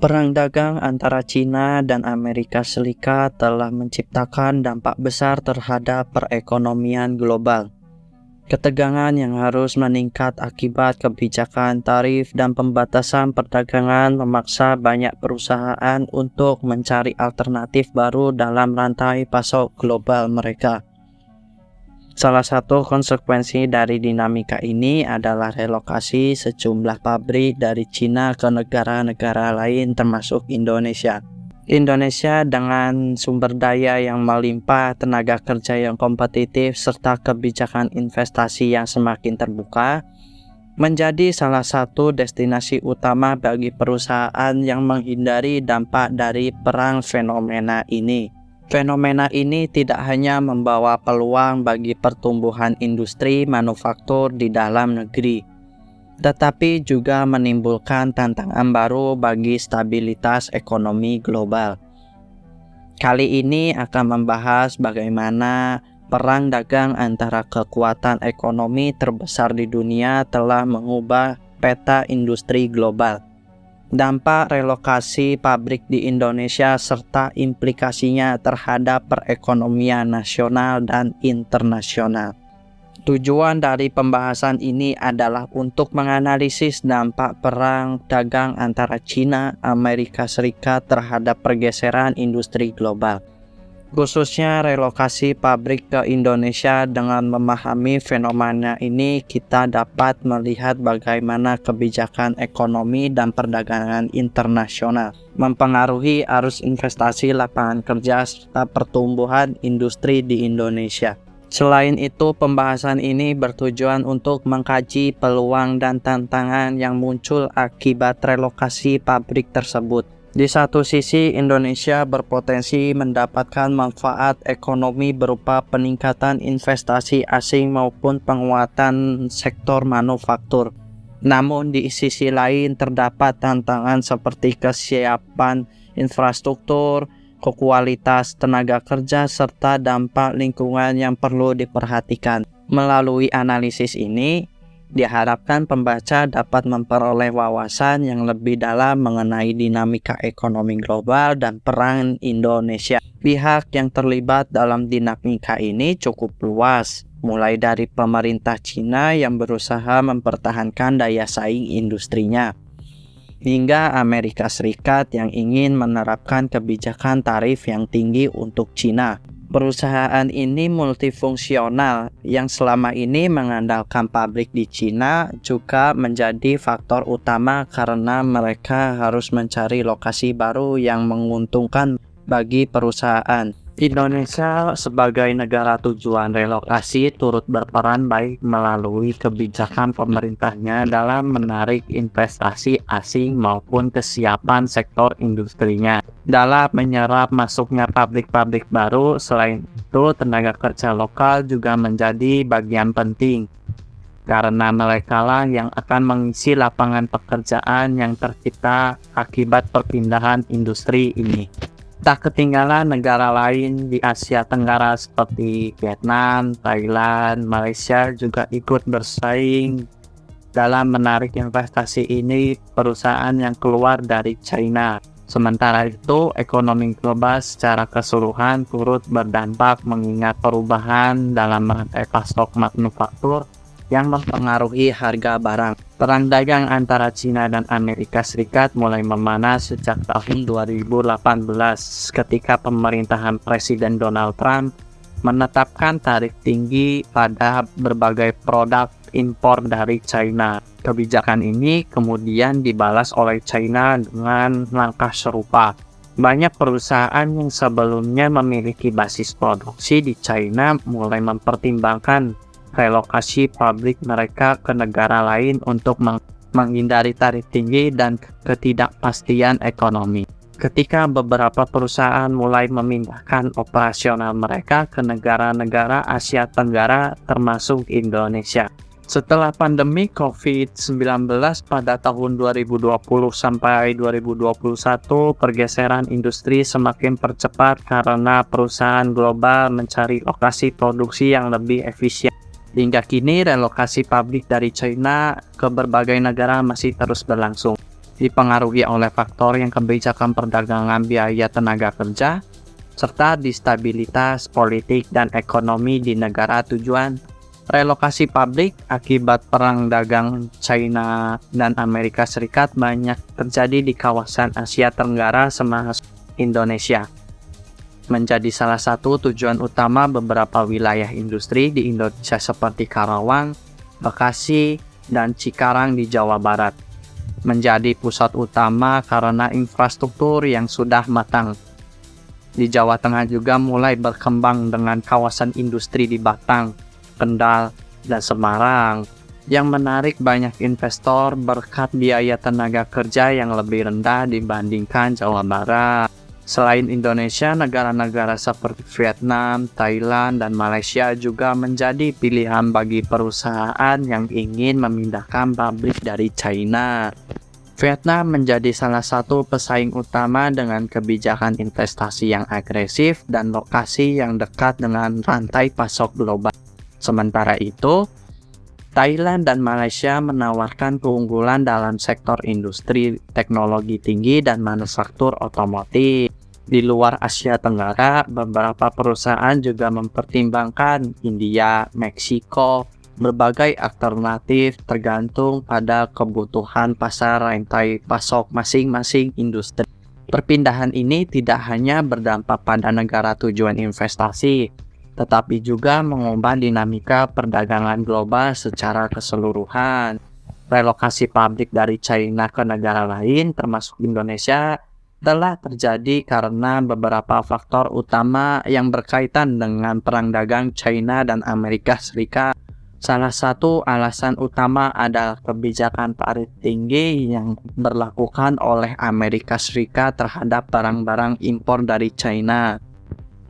Perang dagang antara Cina dan Amerika Serikat telah menciptakan dampak besar terhadap perekonomian global. Ketegangan yang harus meningkat akibat kebijakan tarif dan pembatasan perdagangan memaksa banyak perusahaan untuk mencari alternatif baru dalam rantai pasok global mereka. Salah satu konsekuensi dari dinamika ini adalah relokasi sejumlah pabrik dari Cina ke negara-negara lain termasuk Indonesia. Indonesia dengan sumber daya yang melimpah, tenaga kerja yang kompetitif, serta kebijakan investasi yang semakin terbuka, menjadi salah satu destinasi utama bagi perusahaan yang menghindari dampak dari perang fenomena ini. Fenomena ini tidak hanya membawa peluang bagi pertumbuhan industri manufaktur di dalam negeri, tetapi juga menimbulkan tantangan baru bagi stabilitas ekonomi global. Kali ini akan membahas bagaimana perang dagang antara kekuatan ekonomi terbesar di dunia telah mengubah peta industri global, dampak relokasi pabrik di Indonesia, serta implikasinya terhadap perekonomian nasional dan internasional. Tujuan dari pembahasan ini adalah untuk menganalisis dampak perang dagang antara Cina dan Amerika Serikat terhadap pergeseran industri global, khususnya relokasi pabrik ke Indonesia. Dengan memahami fenomena ini, kita dapat melihat bagaimana kebijakan ekonomi dan perdagangan internasional mempengaruhi arus investasi, lapangan kerja, serta pertumbuhan industri di Indonesia. Selain itu, pembahasan ini bertujuan untuk mengkaji peluang dan tantangan yang muncul akibat relokasi pabrik tersebut. Di satu sisi, Indonesia berpotensi mendapatkan manfaat ekonomi berupa peningkatan investasi asing maupun penguatan sektor manufaktur. Namun di sisi lain terdapat tantangan seperti kesiapan infrastruktur, kualitas tenaga kerja, serta dampak lingkungan yang perlu diperhatikan. Melalui analisis ini, diharapkan pembaca dapat memperoleh wawasan yang lebih dalam mengenai dinamika ekonomi global dan peran Indonesia. Pihak yang terlibat dalam dinamika ini cukup luas, mulai dari pemerintah Cina yang berusaha mempertahankan daya saing industrinya, hingga Amerika Serikat yang ingin menerapkan kebijakan tarif yang tinggi untuk Cina. Perusahaan ini multifungsional yang selama ini mengandalkan pabrik di Cina juga menjadi faktor utama karena mereka harus mencari lokasi baru yang menguntungkan bagi perusahaan. Indonesia sebagai negara tujuan relokasi turut berperan baik melalui kebijakan pemerintahnya dalam menarik investasi asing maupun kesiapan sektor industrinya dalam menyerap masuknya pabrik-pabrik baru. Selain itu, tenaga kerja lokal juga menjadi bagian penting karena mereka lah yang akan mengisi lapangan pekerjaan yang tercipta akibat perpindahan industri ini. Tak ketinggalan, negara lain di Asia Tenggara seperti Vietnam, Thailand, Malaysia juga ikut bersaing dalam menarik investasi ini perusahaan yang keluar dari China. Sementara itu, ekonomi global secara keseluruhan turut berdampak mengingat perubahan dalam rantai pasok manufaktur yang mempengaruhi harga barang. Perang dagang antara Cina dan Amerika Serikat mulai memanas sejak tahun 2018 ketika pemerintahan Presiden Donald Trump menetapkan tarif tinggi pada berbagai produk impor dari China. Kebijakan ini kemudian dibalas oleh China dengan langkah serupa. Banyak perusahaan yang sebelumnya memiliki basis produksi di China mulai mempertimbangkan relokasi pabrik mereka ke negara lain untuk menghindari tarif tinggi dan ketidakpastian ekonomi. Ketika beberapa perusahaan mulai memindahkan operasional mereka ke negara-negara Asia Tenggara termasuk Indonesia. Setelah pandemi COVID-19 pada tahun 2020 sampai 2021, pergeseran industri semakin percepat karena perusahaan global mencari lokasi produksi yang lebih efisien. Hingga kini relokasi pabrik dari China ke berbagai negara masih terus berlangsung. dipengaruhi oleh faktor yang kebijakan perdagangan biaya tenaga kerja, serta instabilitas politik dan ekonomi di negara tujuan. Relokasi pabrik akibat perang dagang China dan Amerika Serikat banyak terjadi di kawasan Asia Tenggara termasuk Indonesia. Menjadi salah satu tujuan utama beberapa wilayah industri di Indonesia seperti Karawang, Bekasi, dan Cikarang di Jawa Barat. Menjadi pusat utama karena infrastruktur yang sudah matang. Di Jawa Tengah juga mulai berkembang dengan kawasan industri di Batang, Kendal, dan Semarang yang menarik banyak investor berkat biaya tenaga kerja yang lebih rendah dibandingkan Jawa Barat. Selain Indonesia, negara-negara seperti Vietnam, Thailand, dan Malaysia juga menjadi pilihan bagi perusahaan yang ingin memindahkan pabrik dari China. Vietnam menjadi salah satu pesaing utama dengan kebijakan investasi yang agresif dan lokasi yang dekat dengan rantai pasok global. Sementara itu, Thailand dan Malaysia menawarkan keunggulan dalam sektor industri teknologi tinggi dan manufaktur otomotif. Di luar Asia Tenggara, beberapa perusahaan juga mempertimbangkan India, Meksiko, berbagai alternatif tergantung pada kebutuhan pasar rantai pasok masing-masing industri. Perpindahan ini tidak hanya berdampak pada negara tujuan investasi, tetapi juga mengubah dinamika perdagangan global secara keseluruhan. Relokasi pabrik dari China ke negara lain, termasuk Indonesia, telah terjadi karena beberapa faktor utama yang berkaitan dengan perang dagang China dan Amerika Serikat. Salah satu alasan utama adalah kebijakan tarif tinggi yang diberlakukan oleh Amerika Serikat terhadap barang-barang impor dari China.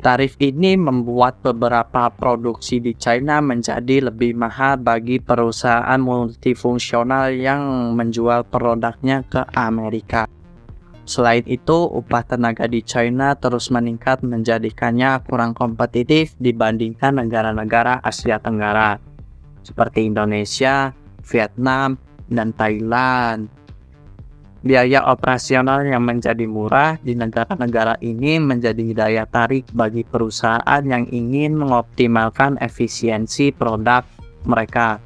Tarif ini membuat beberapa produksi di China menjadi lebih mahal bagi perusahaan multifungsional yang menjual produknya ke Amerika. Selain itu, upah tenaga di China terus meningkat menjadikannya kurang kompetitif dibandingkan negara-negara Asia Tenggara, seperti Indonesia, Vietnam, dan Thailand. Biaya operasional yang menjadi murah di negara-negara ini menjadi daya tarik bagi perusahaan yang ingin mengoptimalkan efisiensi produk mereka.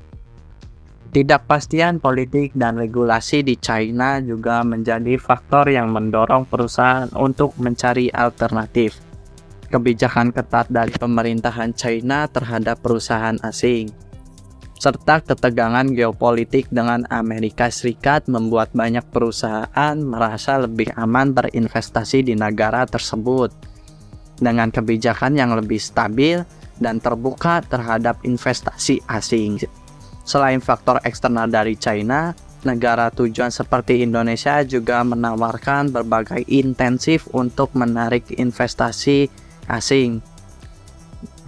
Ketidakpastian politik dan regulasi di China juga menjadi faktor yang mendorong perusahaan untuk mencari alternatif. Kebijakan ketat dari pemerintahan China terhadap perusahaan asing, serta ketegangan geopolitik dengan Amerika Serikat membuat banyak perusahaan merasa lebih aman berinvestasi di negara tersebut. Dengan kebijakan yang lebih stabil dan terbuka terhadap investasi asing. Selain faktor eksternal dari China, negara tujuan seperti Indonesia juga menawarkan berbagai intensif untuk menarik investasi asing.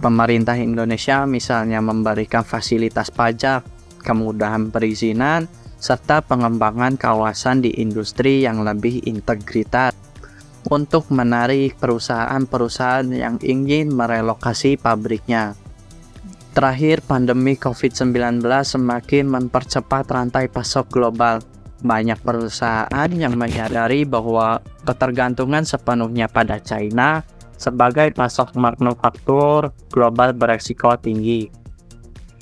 Pemerintah Indonesia misalnya memberikan fasilitas pajak, kemudahan perizinan, serta pengembangan kawasan di industri yang lebih integritas untuk menarik perusahaan-perusahaan yang ingin merelokasi pabriknya. Terakhir, pandemi COVID-19 semakin mempercepat rantai pasok global. Banyak perusahaan yang menyadari bahwa ketergantungan sepenuhnya pada China sebagai pasok manufaktur global beresiko tinggi,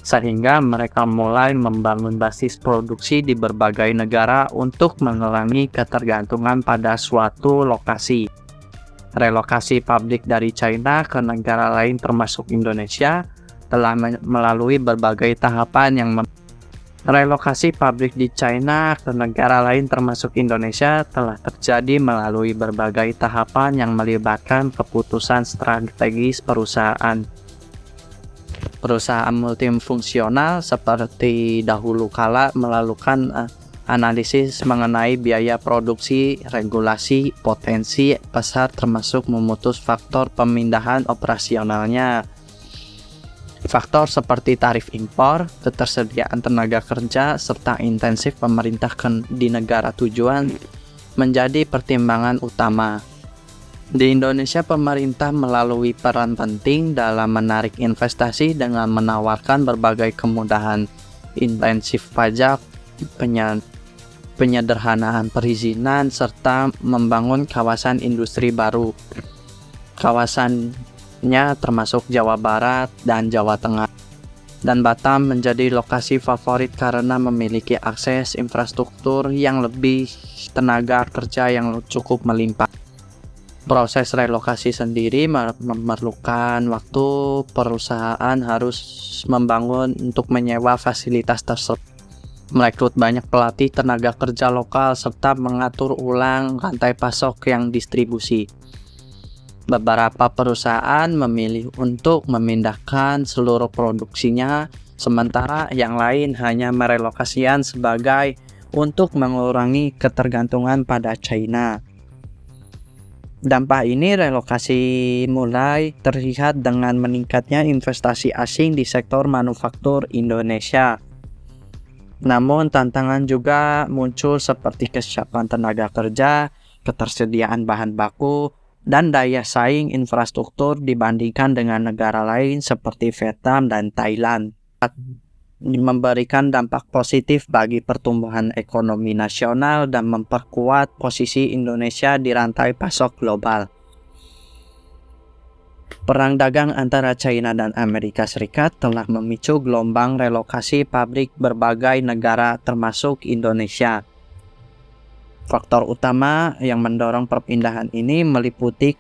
sehingga mereka mulai membangun basis produksi di berbagai negara untuk mengurangi ketergantungan pada suatu lokasi. Relokasi pabrik dari China ke negara lain termasuk Indonesia telah melalui berbagai tahapan yang relokasi pabrik di China ke negara lain termasuk Indonesia telah terjadi melalui berbagai tahapan yang melibatkan keputusan strategis perusahaan. Perusahaan multifungsional seperti dahulu kala melakukan analisis mengenai biaya produksi, regulasi, potensi pasar termasuk memutus faktor pemindahan operasionalnya. Faktor seperti tarif impor, ketersediaan tenaga kerja, serta intensif pemerintah di negara tujuan menjadi pertimbangan utama. Di Indonesia, pemerintah melalui peran penting dalam menarik investasi dengan menawarkan berbagai kemudahan, intensif pajak, penyederhanaan perizinan, serta membangun kawasan industri baru. Kawasannya termasuk Jawa Barat dan Jawa Tengah. Dan Batam menjadi lokasi favorit karena memiliki akses infrastruktur yang lebih, tenaga kerja yang cukup melimpah. Proses relokasi sendiri memerlukan waktu. Perusahaan harus membangun untuk menyewa fasilitas tersebut, merekrut banyak pelatih tenaga kerja lokal, serta mengatur ulang rantai pasok yang distribusi. Beberapa perusahaan memilih untuk memindahkan seluruh produksinya, sementara yang lain hanya merelokasikan sebagai untuk mengurangi ketergantungan pada China. Dampak ini relokasi mulai terlihat dengan meningkatnya investasi asing di sektor manufaktur Indonesia. Namun tantangan juga muncul seperti kesiapan tenaga kerja, ketersediaan bahan baku, dan daya saing infrastruktur dibandingkan dengan negara lain seperti Vietnam dan Thailand. Memberikan dampak positif bagi pertumbuhan ekonomi nasional dan memperkuat posisi Indonesia di rantai pasok global. Perang dagang antara China dan Amerika Serikat telah memicu gelombang relokasi pabrik berbagai negara termasuk Indonesia. Faktor utama yang mendorong perpindahan ini meliputi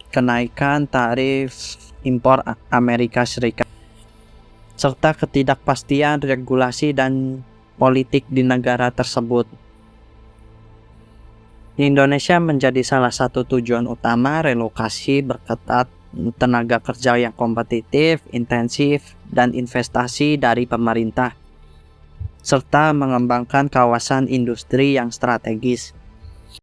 kenaikan tarif impor Amerika Serikat, serta ketidakpastian regulasi dan politik di negara tersebut. Indonesia menjadi salah satu tujuan utama relokasi berketat tenaga kerja yang kompetitif, intensif, dan investasi dari pemerintah, serta mengembangkan kawasan industri yang strategis.